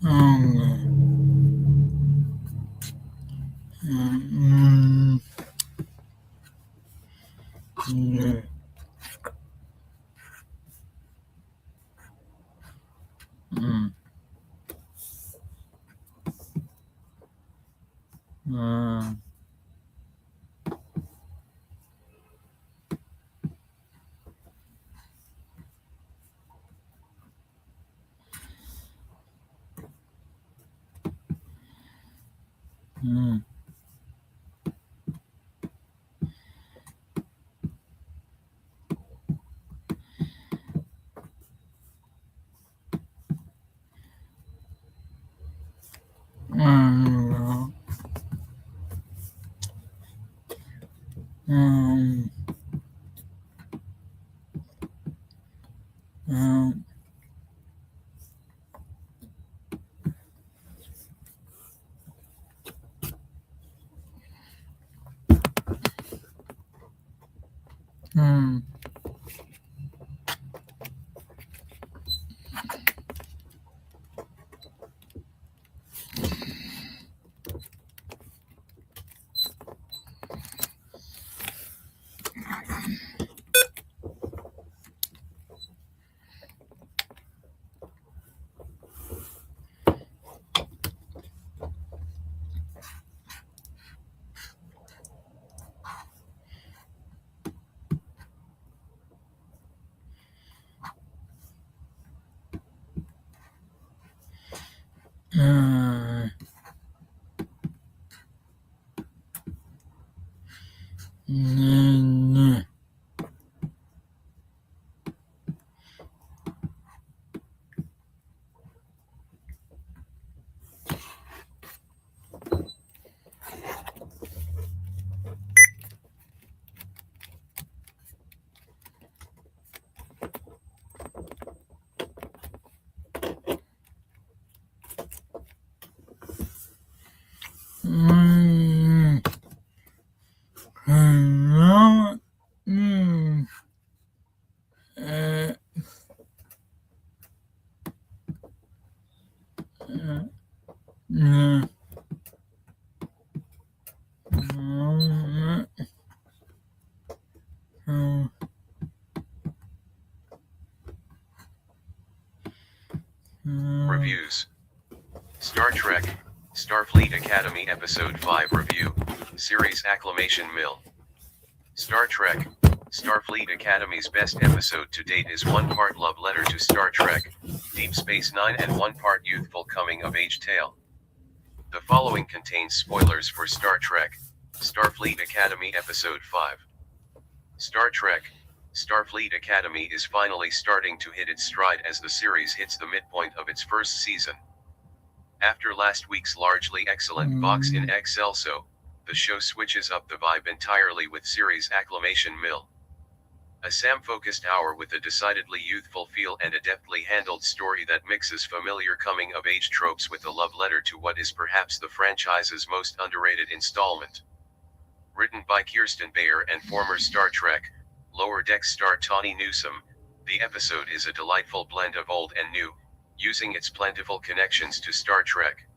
Um, mm, mm, mm, mm, mm, mm, mm, mm, mm, mm, mm, mm, mm, mm, uh, mm, mm, mm, mm. Reviews. Star Trek, Starfleet Academy Episode 5 Review, Series Acclimation Mill. Star Trek, Starfleet Academy's best episode to date is one part love letter to Star Trek, Deep Space Nine and one part youthful coming-of-age tale. The following contains spoilers for Star Trek, Starfleet Academy Episode 5. Star Trek, Starfleet Academy is finally starting to hit its stride as the series hits the midpoint of its first season. After last week's largely excellent Vox in Excelso, the show switches up the vibe entirely with series Acclimation Mill. A Sam-focused hour with a decidedly youthful feel and a deftly handled story that mixes familiar coming-of-age tropes with a love letter to what is perhaps the franchise's most underrated installment. Written by Kirsten Bayer and former Star Trek, Lower Decks star Tawny Newsome, the episode is a delightful blend of old and new, using its plentiful connections to Star Trek,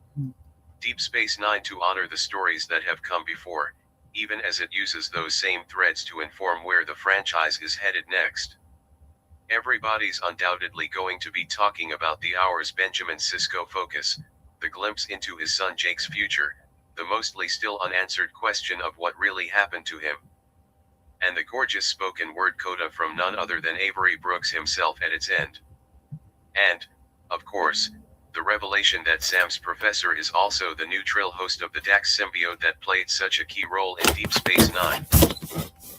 Deep Space Nine to honor the stories that have come before, even as it uses those same threads to inform where the franchise is headed next. Everybody's undoubtedly going to be talking about the hour's Benjamin Sisko focus, the glimpse into his son Jake's future, the mostly still unanswered question of what really happened to him, and the gorgeous spoken word coda from none other than Avery Brooks himself at its end. And, of course, the revelation that Sam's professor is also the new Trill host of the Dax symbiote that played such a key role in Deep Space Nine.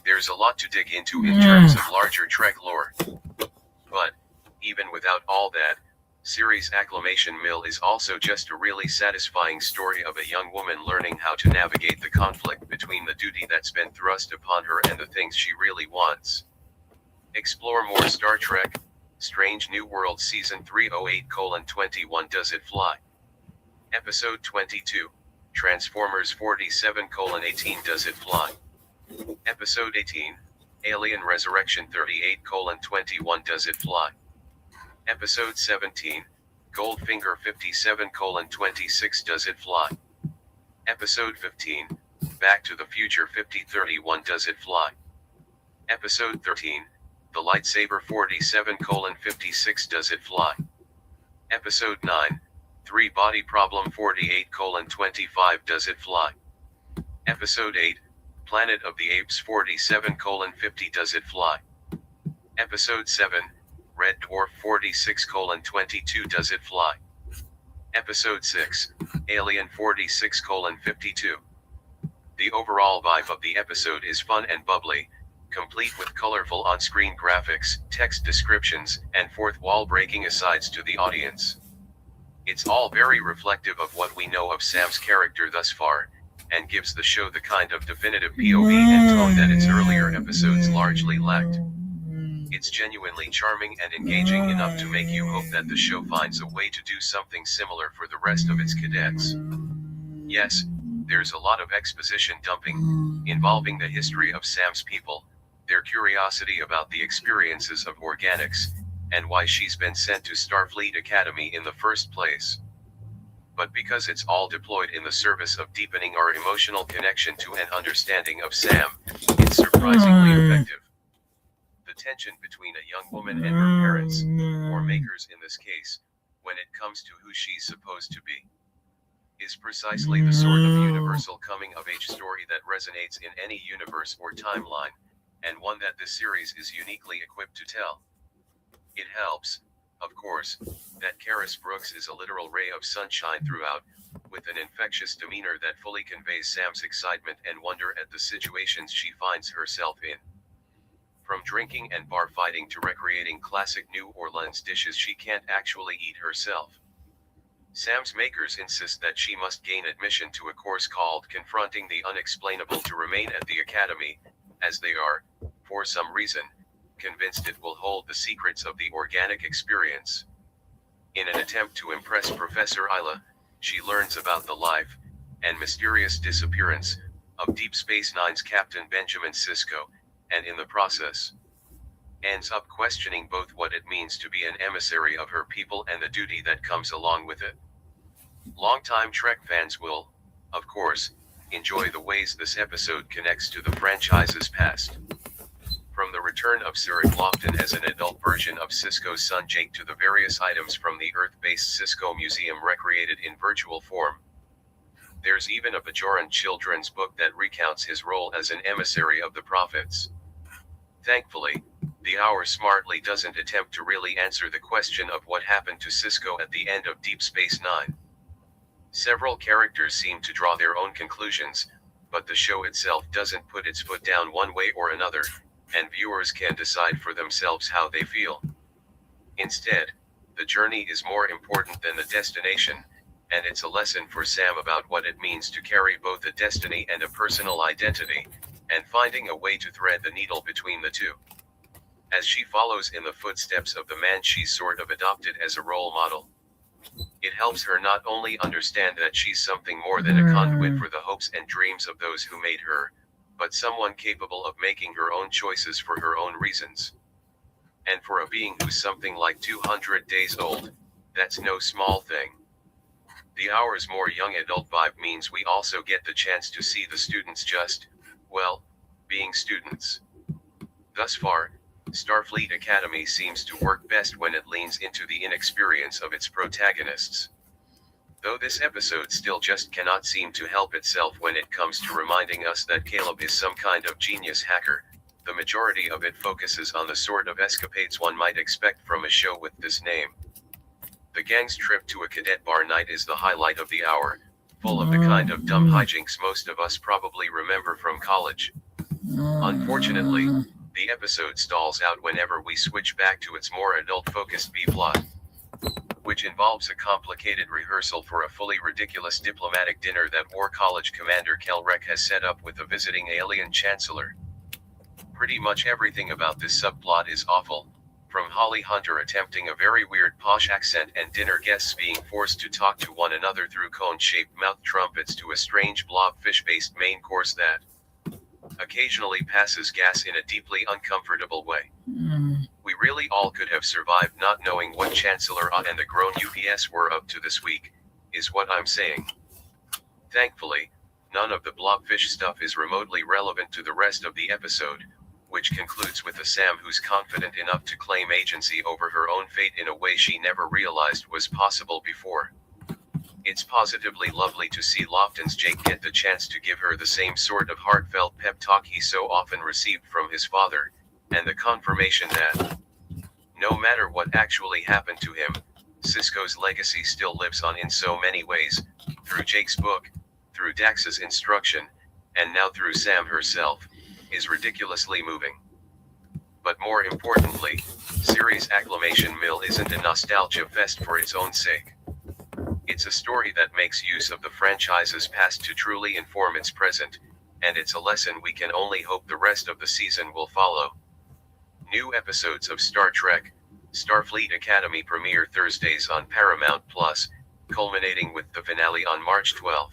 There's a lot to dig into in terms of larger Trek lore. But, even without all that, series Acclimation Mill is also just a really satisfying story of a young woman learning how to navigate the conflict between the duty that's been thrust upon her and the things she really wants. Explore more Star Trek, Strange New World Season 308:21 Does It Fly? Episode 22, Transformers 47:18 Does It Fly? Episode 18, Alien Resurrection 38:21 Does It Fly? Episode 17, Goldfinger 57:26 Does It Fly? Episode 15, Back to the Future 5031 Does It Fly? Episode 13, The Lightsaber 47:56 Does It Fly? Episode 9, 3 Body Problem 48:25 Does It Fly? Episode 8, Planet of the Apes 47:50 Does It Fly? Episode 7, Red Dwarf 46:22 Does It Fly? Episode 6, Alien 46:52. The overall vibe of the episode is fun and bubbly, complete with colorful on-screen graphics, text descriptions, and fourth wall-breaking asides to the audience. It's all very reflective of what we know of Sam's character thus far, and gives the show the kind of definitive POV and tone that its earlier episodes largely lacked. It's genuinely charming and engaging enough to make you hope that the show finds a way to do something similar for the rest of its cadets. Yes, there's a lot of exposition dumping, involving the history of Sam's people, their curiosity about the experiences of organics, and why she's been sent to Starfleet Academy in the first place. But because it's all deployed in the service of deepening our emotional connection to and understanding of Sam, it's surprisingly effective. The tension between a young woman and her parents, or makers in this case, when it comes to who she's supposed to be, is precisely the sort of universal coming-of-age story that resonates in any universe or timeline, and one that this series is uniquely equipped to tell. It helps, of course, that Karis Brooks is a literal ray of sunshine throughout, with an infectious demeanor that fully conveys Sam's excitement and wonder at the situations she finds herself in. From drinking and bar fighting to recreating classic New Orleans dishes she can't actually eat herself. Sam's makers insist that she must gain admission to a course called Confronting the Unexplainable to remain at the Academy, as they are, for some reason, convinced it will hold the secrets of the organic experience. In an attempt to impress Professor Isla, she learns about the life, and mysterious disappearance, of Deep Space Nine's Captain Benjamin Sisko, and in the process, ends up questioning both what it means to be an emissary of her people and the duty that comes along with it. Longtime Trek fans will, of course, enjoy the ways this episode connects to the franchise's past. From the return of Cyril Lofton as an adult version of Sisko's son Jake to the various items from the Earth-based Sisko Museum recreated in virtual form. There's even a Bajoran children's book that recounts his role as an emissary of the prophets. Thankfully, the Hour smartly doesn't attempt to really answer the question of what happened to Sisko at the end of Deep Space Nine. Several characters seem to draw their own conclusions, but the show itself doesn't put its foot down one way or another, and viewers can decide for themselves how they feel. Instead, the journey is more important than the destination, and it's a lesson for Sam about what it means to carry both a destiny and a personal identity, and finding a way to thread the needle between the two. As she follows in the footsteps of the man she's sort of adopted as a role model, it helps her not only understand that she's something more than a conduit for the hopes and dreams of those who made her, but someone capable of making her own choices for her own reasons. And for a being who's something like 200 days old, that's no small thing. The Hour's more young adult vibe means we also get the chance to see the students just, well, being students. Thus far, Starfleet Academy seems to work best when it leans into the inexperience of its protagonists. Though this episode still just cannot seem to help itself when it comes to reminding us that Caleb is some kind of genius hacker, the majority of it focuses on the sort of escapades one might expect from a show with this name. The gang's trip to a cadet bar night is the highlight of the Hour, full of the kind of dumb hijinks most of us probably remember from college. Unfortunately, the episode stalls out whenever we switch back to its more adult-focused B-plot, which involves a complicated rehearsal for a fully ridiculous diplomatic dinner that War College Commander Kelrek has set up with a visiting alien chancellor. Pretty much everything about this subplot is awful, from Holly Hunter attempting a very weird posh accent and dinner guests being forced to talk to one another through cone-shaped mouth trumpets to a strange blobfish-based main course that occasionally passes gas in a deeply uncomfortable way. We really all could have survived not knowing what Chancellor Ah and the grown UPS were up to this week, is what I'm saying. Thankfully, none of the blobfish stuff is remotely relevant to the rest of the episode, which concludes with a Sam who's confident enough to claim agency over her own fate in a way she never realized was possible before. It's positively lovely to see Lofton's Jake get the chance to give her the same sort of heartfelt pep talk he so often received from his father, and the confirmation that, no matter what actually happened to him, Sisko's legacy still lives on in so many ways, through Jake's book, through Dax's instruction, and now through Sam herself, is ridiculously moving. But more importantly, series Acclimation Mill isn't a nostalgia fest for its own sake. It's a story that makes use of the franchise's past to truly inform its present, and it's a lesson we can only hope the rest of the season will follow. New episodes of Star Trek, Starfleet Academy premiere Thursdays on Paramount+, culminating with the finale on March 12th.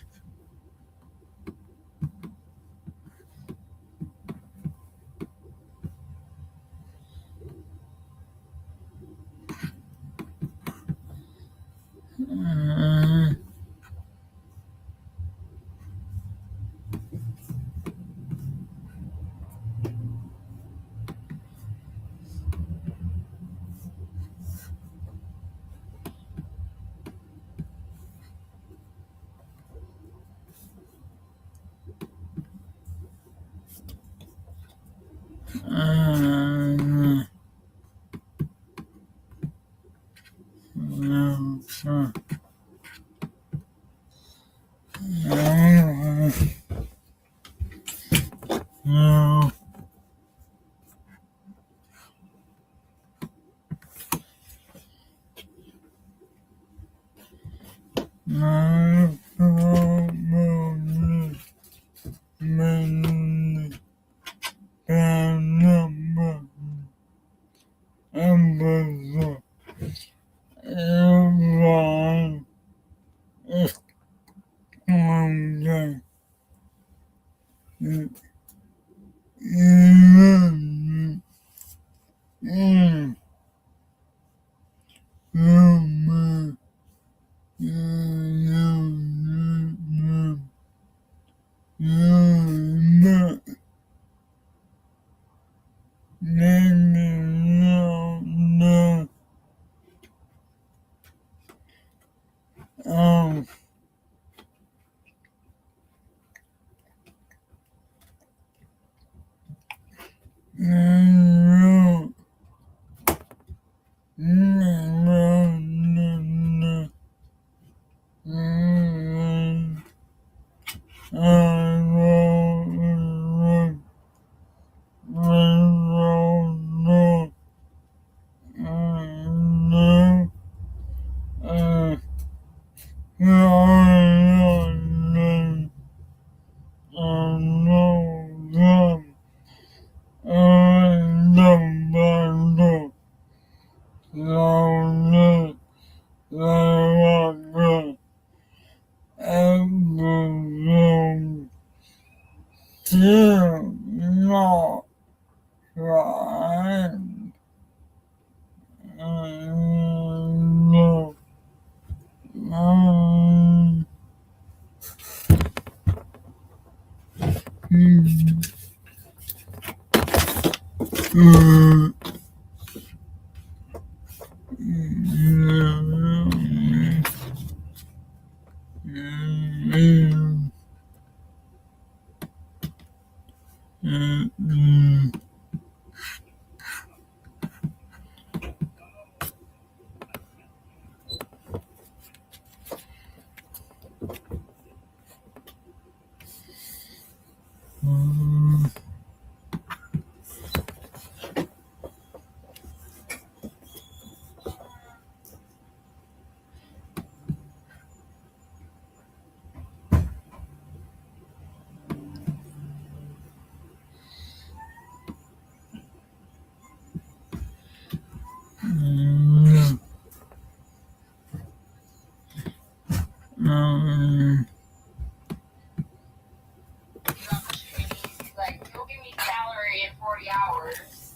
He's like, you'll give me salary in 40 hours.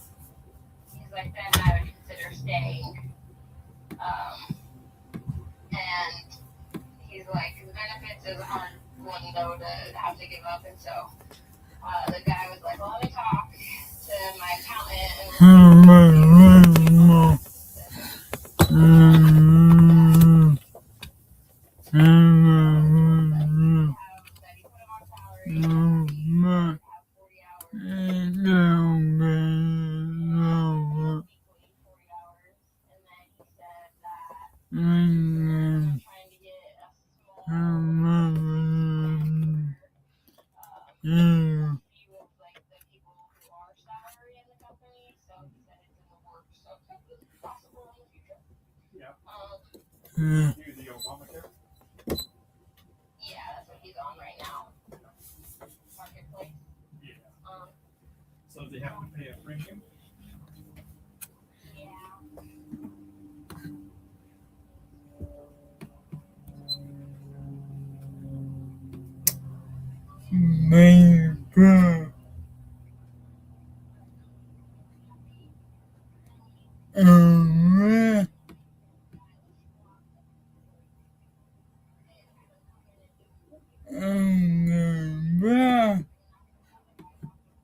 He's like, then I would And he's like, the benefits is a hard one though to have to give up, and so the guy was like, well, let me talk to my accountant and that he put him on salary, have 40 hours, equally 40 hours, and then he said that trying to get a small few of like the people who are salary in the company, so he said it's in the works, so it could be possible in the future. Yeah. The Obamacare? Yeah, that's what he's on right now. Marketplace. Yeah. So they have to pay a premium? Yeah.